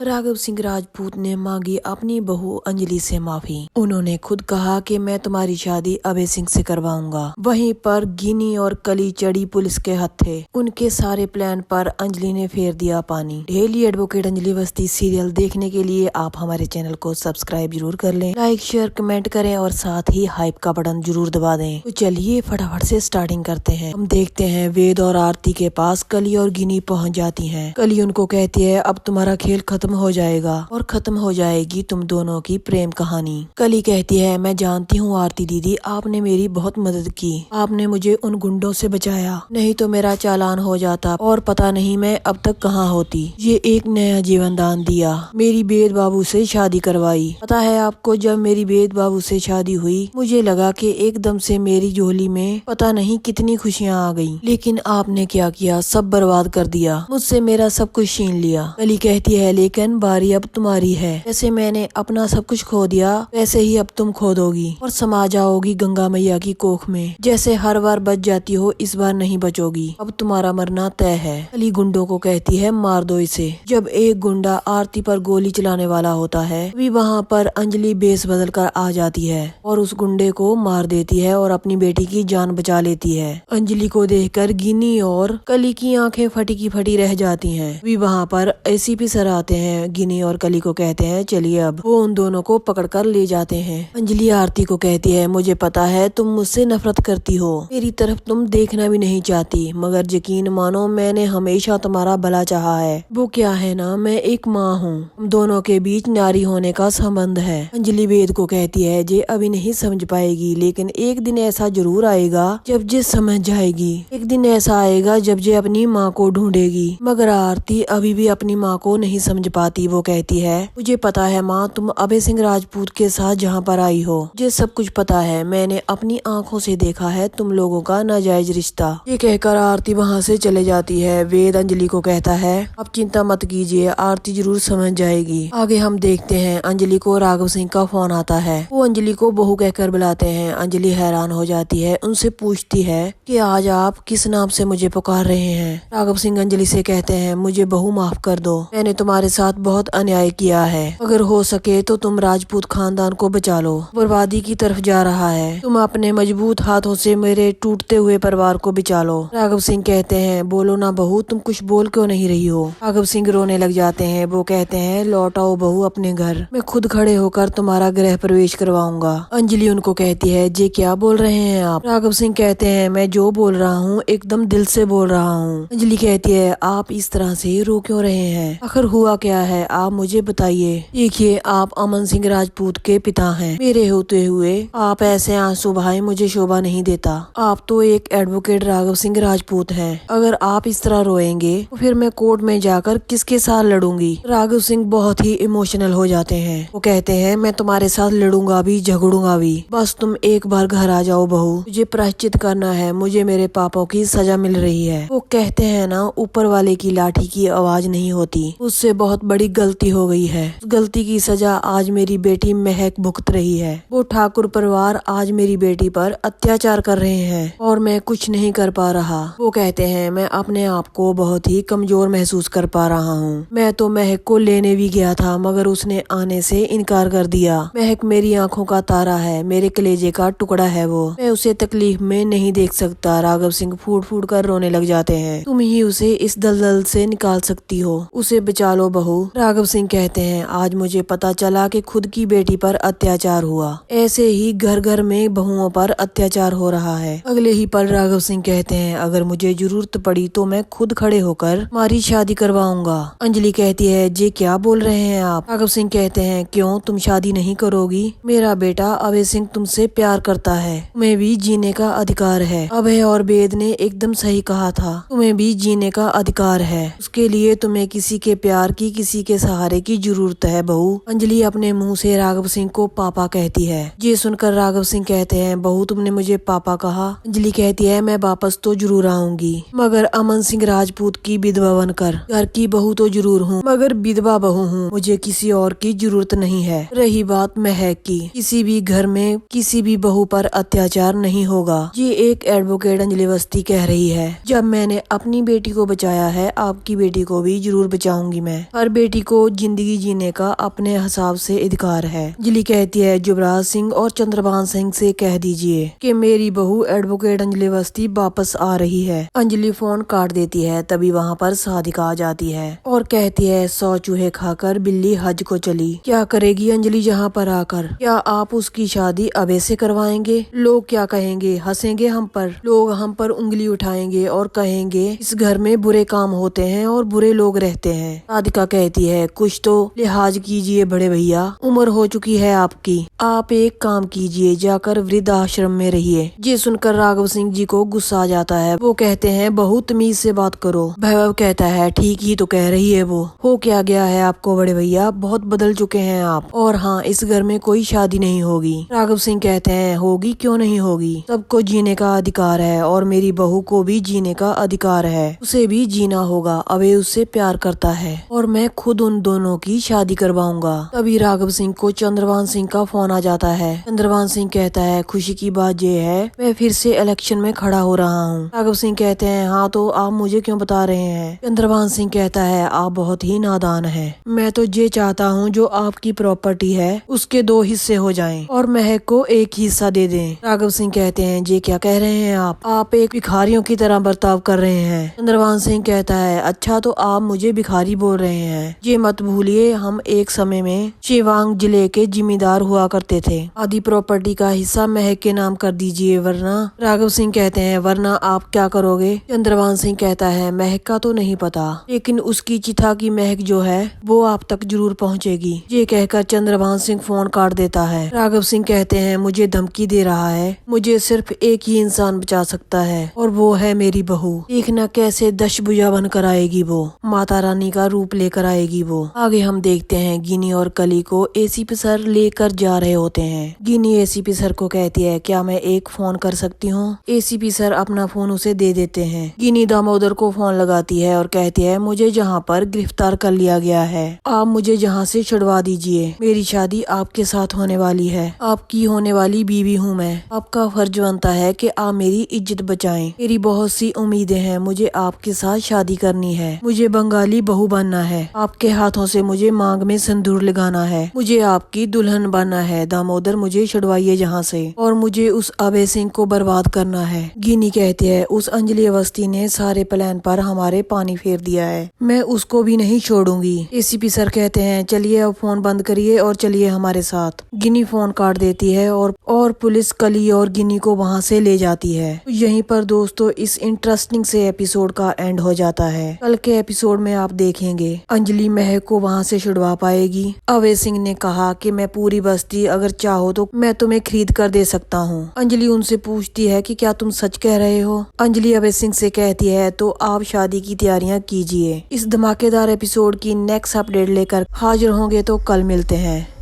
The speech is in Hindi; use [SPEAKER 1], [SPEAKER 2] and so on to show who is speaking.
[SPEAKER 1] राघव सिंह राजपूत ने मांगी अपनी बहू अंजलि से माफी। उन्होंने खुद कहा कि मैं तुम्हारी शादी अभय सिंह से करवाऊंगा। वहीं पर गिनी और कली चढ़ी पुलिस के हत्थे। उनके सारे प्लान पर अंजलि ने फेर दिया पानी। Daily advocate Anjali Awasthi serial देखने के लिए आप हमारे चैनल को सब्सक्राइब जरूर कर लें, लाइक शेयर कमेंट करें और साथ ही हाइप का बटन जरूर दबा दें। तो चलिए फटाफट से स्टार्टिंग करते हैं। हम देखते हैं वेद और आरती के पास कली और गिनी पहुँच जाती है। कली उनको कहती है अब तुम्हारा खेल खत्म हो जाएगा और खत्म हो जाएगी तुम दोनों की प्रेम कहानी। कली कहती है मैं जानती हूँ आरती दीदी, आपने मेरी बहुत मदद की। आपने मुझे उन गुंडों से बचाया, नहीं तो मेरा चालान हो जाता और पता नहीं मैं अब तक कहाँ होती। ये एक नया जीवन दान दिया, मेरी बेद बाबू से शादी करवाई। पता है आपको, जब मेरी बेद बाबू से शादी हुई मुझे लगा कि एकदम से मेरी झोली में पता नहीं कितनी खुशियाँ आ गयी, लेकिन आपने क्या किया, सब बर्बाद कर दिया, मुझसे मेरा सब कुछ छीन लिया। कली कहती है लेकिन बारी अब तुम्हारी है। जैसे मैंने अपना सब कुछ खो दिया वैसे ही अब तुम खो दोगी और समा जाओगी गंगा मैया की कोख में। जैसे हर बार बच जाती हो इस बार नहीं बचोगी, अब तुम्हारा मरना तय है। कली गुंडों को कहती है मार दो इसे। जब एक गुंडा आरती पर गोली चलाने वाला होता है तभी वहाँ पर अंजलि बेस बदल कर आ जाती है और उस गुंडे को मार देती है और अपनी बेटी की जान बचा लेती है। अंजलि को देखकर गिनी और कली की आंखें फटी की फटी रह जाती हैं। भी वहाँ पर एसीपी सर आते हैं। गिनी और कली को कहते हैं चलिए अब। वो उन दोनों को पकड़कर ले जाते हैं। अंजलि आरती को कहती है मुझे पता है तुम मुझसे नफरत करती हो, मेरी तरफ तुम देखना भी नहीं चाहती, मगर यकीन मानो मैंने हमेशा तुम्हारा भला चाहा है। वो क्या है ना, मैं एक माँ हूँ, हम दोनों के बीच नारी होने का संबंध है। अंजलि वेद को कहती है जे अभी नहीं समझ पाएगी, लेकिन एक दिन ऐसा जरूर आएगा जब जे समझ जाएगी। एक दिन ऐसा आएगा जब जे अपनी माँ को ढूंढेगी। मगर आरती अभी भी अपनी माँ को नहीं समझ पाती। वो कहती है मुझे पता है माँ, तुम अभय सिंह राजपूत के साथ जहाँ पर आई हो मुझे सब कुछ पता है, मैंने अपनी आंखों से देखा है तुम लोगों का नाजायज रिश्ता। ये कहकर आरती वहाँ से चले जाती है। वेद अंजलि को कहता है अब चिंता मत कीजिए, आरती जरूर समझ जाएगी। आगे हम देखते हैं अंजलि को राघव सिंह का फोन आता है। वो अंजलि को बहू कहकर बुलाते हैं। अंजलि हैरान हो जाती है, उनसे पूछती है कि आज आप किस नाम से मुझे पुकार रहे हैं। राघव सिंह अंजलि से कहते हैं मुझे बहू माफ कर दो, मैंने तुम्हारे साथ बहुत अन्याय किया है, अगर हो सके तो तुम राजपूत खानदान को बचा लो, बर्बादी की तरफ जा रहा है, तुम अपने मजबूत हाथों से मेरे टूटते हुए परिवार को बचा लो। राघव सिंह कहते हैं बोलो ना बहू, तुम कुछ बोल क्यों नहीं रही हो। राघव सिंह रोने लग जाते हैं। वो कहते हैं लौट आओ बहू अपने घर, मैं खुद खड़े होकर तुम्हारा गृह प्रवेश करवाऊंगा। अंजलि उनको कहती है जे क्या बोल रहे हैं आप। राघव सिंह कहते हैं मैं जो बोल रहा हूँ एकदम दिल से बोल रहा हूँ। अंजलि कहती है आप इस तरह से रो क्यों रहे हैं, आखिर हुआ क्या है, आप मुझे बताइए। देखिए आप अमन सिंह राजपूत के पिता हैं, मेरे होते हुए आप ऐसे आंसू बहाए मुझे शोभा नहीं देता। आप तो एक एडवोकेट राघव सिंह राजपूत हैं, अगर आप इस तरह रोएंगे तो फिर मैं कोर्ट में जाकर किसके साथ लड़ूंगी। राघव सिंह बहुत ही इमोशनल हो जाते हैं। वो कहते हैं मैं तुम्हारे साथ लड़ूंगा भी झगड़ूंगा भी, बस तुम एक बार घर आ जाओ बहू, मुझे प्रायश्चित करना है, मुझे मेरे पापों की सजा मिल रही है। वो कहते हैं ना ऊपर वाले की लाठी की आवाज नहीं होती, उससे बहुत बड़ी गलती हो गई है, उस गलती की सजा आज मेरी बेटी महक भुगत रही है। वो ठाकुर परिवार आज मेरी बेटी पर अत्याचार कर रहे हैं और मैं कुछ नहीं कर पा रहा। वो कहते हैं मैं अपने आप को बहुत ही कमजोर महसूस कर पा रहा हूँ। मैं तो महक को लेने भी गया था मगर उसने आने से इनकार कर दिया। महक मेरी आंखों का तारा है, मेरे कलेजे का टुकड़ा है, वो मैं उसे तकलीफ में नहीं देख सकता। राघव सिंह फूट फूट कर रोने लग जाते हैं। तुम ही उसे इस दलदल से निकाल सकती हो, उसे बचा लो बहू। राघव सिंह कहते हैं आज मुझे पता चला कि खुद की बेटी पर अत्याचार हुआ, ऐसे ही घर घर में बहुओं पर अत्याचार हो रहा है। अगले ही पल राघव सिंह कहते हैं अगर मुझे जरूरत पड़ी तो मैं खुद खड़े होकर तुम्हारी शादी करवाऊंगा। अंजलि कहती है जे क्या बोल रहे हैं आप। राघव सिंह कहते हैं क्यों तुम शादी नहीं करोगी, मेरा बेटा अभय सिंह तुमसे प्यार करता है, तुम्हें भी जीने का अधिकार है। अभय और वेद ने एकदम सही कहा था, तुम्हें भी जीने का अधिकार है, उसके लिए तुम्हें किसी के प्यार की किसी के सहारे की जरूरत है बहू। अंजलि अपने मुंह से राघव सिंह को पापा कहती है। ये सुनकर राघव सिंह कहते हैं बहू तुमने मुझे पापा कहा। अंजलि कहती है मैं वापस तो जरूर आऊंगी, मगर अमन सिंह राजपूत की विधवा बनकर। घर की बहू तो जरूर हूँ मगर विधवा बहू हूँ, मुझे किसी और की जरूरत नहीं है। रही बात महक की, किसी भी घर में किसी भी बहू पर अत्याचार नहीं होगा। ये एक एडवोकेट अंजलि अवस्थी कह रही है। जब मैंने अपनी बेटी को बचाया है आपकी बेटी को भी जरूर बचाऊंगी मैं। हर हर बेटी को जिंदगी जीने का अपने हिसाब से अधिकार है। अंजलि कहती है युवराज सिंह और चंद्रभान सिंह से कह दीजिए कि मेरी बहू एडवोकेट अंजलि अवस्थी वापस आ रही है। अंजलि फोन काट देती है। तभी वहाँ पर साधिका आ जाती है और कहती है 100 चूहे खाकर बिल्ली हज को चली। क्या करेगी अंजलि यहाँ पर आकर? क्या आप उसकी शादी अबे से करवाएंगे? लोग क्या कहेंगे? हंसेंगे हम पर। लोग हम पर उंगली उठाएंगे और कहेंगे इस घर में बुरे काम होते हैं और बुरे लोग रहते हैं। साधिका कहती है कुछ तो लिहाज कीजिए बड़े भैया, उम्र हो चुकी है आपकी। आप एक काम कीजिए, जाकर वृद्ध आश्रम में रहिए। ये सुनकर राघव सिंह जी को गुस्सा आ जाता है। वो कहते हैं बहुत तमीज से बात करो। वैभव कहता है ठीक ही तो कह रही है वो। हो क्या गया है आपको बड़े भैया? बहुत बदल चुके हैं आप। और हाँ, इस घर में कोई शादी नहीं होगी। राघव सिंह कहते हैं होगी क्यों नहीं होगी? सबको जीने का अधिकार है और मेरी बहू को भी जीने का अधिकार है। उसे भी जीना होगा। अबे उससे प्यार करता है और मैं खुद उन दोनों की शादी करवाऊंगा। तभी राघव सिंह को चंद्रभान सिंह का फोन आ जाता है। चंद्रभान सिंह कहता है खुशी की बात ये है मैं फिर से इलेक्शन में खड़ा हो रहा हूँ। राघव सिंह कहते हैं हाँ तो आप मुझे क्यों बता रहे हैं? चंद्रभान सिंह कहता है आप बहुत ही नादान हैं। मैं तो ये चाहता हूँ जो आपकी प्रॉपर्टी है उसके 2 हिस्से हो जाएं और महक को 1 हिस्सा दे दें। राघव सिंह कहते हैं ये क्या कह रहे हैं आप एक भिखारियों की तरह बर्ताव कर रहे हैं। चंद्रभान सिंह कहता है अच्छा तो आप मुझे भिखारी बोल रहे हैं? ये मत भूलिए हम एक समय में शिवांग जिले के जिम्मेदार हुआ करते थे। आधी प्रॉपर्टी का हिस्सा महक के नाम कर दीजिए वरना। राघव सिंह कहते हैं वरना आप क्या करोगे? चंद्रभान सिंह कहता है महक का तो नहीं पता लेकिन उसकी चिता की महक जो है वो आप तक जरूर पहुंचेगी। ये कहकर चंद्रभान सिंह फोन काट देता है। राघव सिंह कहते हैं मुझे धमकी दे रहा है। मुझे सिर्फ एक ही इंसान बचा सकता है और वो है मेरी बहू। देखना कैसे दशभुजा बनकर आएगी वो, माता रानी का रूप लेकर आएगी वो। आगे हम देखते हैं गिनी और कली को एसीपी सर लेकर जा रहे होते हैं। गिनी एसीपी सर को कहती है क्या मैं एक फोन कर सकती हूँ? एसीपी सर अपना फोन उसे दे देते हैं। गिनी दामोदर को फोन लगाती है और कहती है मुझे जहाँ पर गिरफ्तार कर लिया गया है आप मुझे जहाँ से छुड़वा दीजिए। मेरी शादी आपके साथ होने वाली है। आपकी होने वाली बीवी हूँ मैं। आपका फर्ज बनता है कि आप मेरी इज्जत बचाएं। मेरी बहुत सी उम्मीदें हैं। मुझे आपके साथ शादी करनी है। मुझे बंगाली बहू बनना है। आपके हाथों से मुझे मांग में सिंदूर लगाना है। मुझे आपकी दुल्हन बनना है। दामोदर मुझे छुड़वाइए जहाँ से और मुझे उस अभय सिंह को बर्बाद करना है। गिनी कहती है उस अंजलि अवस्थी ने सारे प्लान पर हमारे पानी फेर दिया है। मैं उसको भी नहीं छोड़ूंगी। एसीपी सर कहते हैं चलिए अब फोन बंद करिए और चलिए हमारे साथ। गिनी फोन काट देती है और पुलिस कली और गिनी को वहाँ से ले जाती है। तो यहीं पर दोस्तों इस इंटरेस्टिंग से एपिसोड का एंड हो जाता है। कल के एपिसोड में आप देखेंगे अंजलि महक को वहाँ से छुड़वा पाएगी। अभय सिंह ने कहा कि मैं पूरी बस्ती अगर चाहो तो मैं तुम्हें खरीद कर दे सकता हूँ। अंजलि उनसे पूछती है कि क्या तुम सच कह रहे हो? अंजलि अभय सिंह से कहती है तो आप शादी की तैयारियां कीजिए। इस धमाकेदार एपिसोड की नेक्स्ट अपडेट लेकर हाजिर होंगे तो कल मिलते हैं।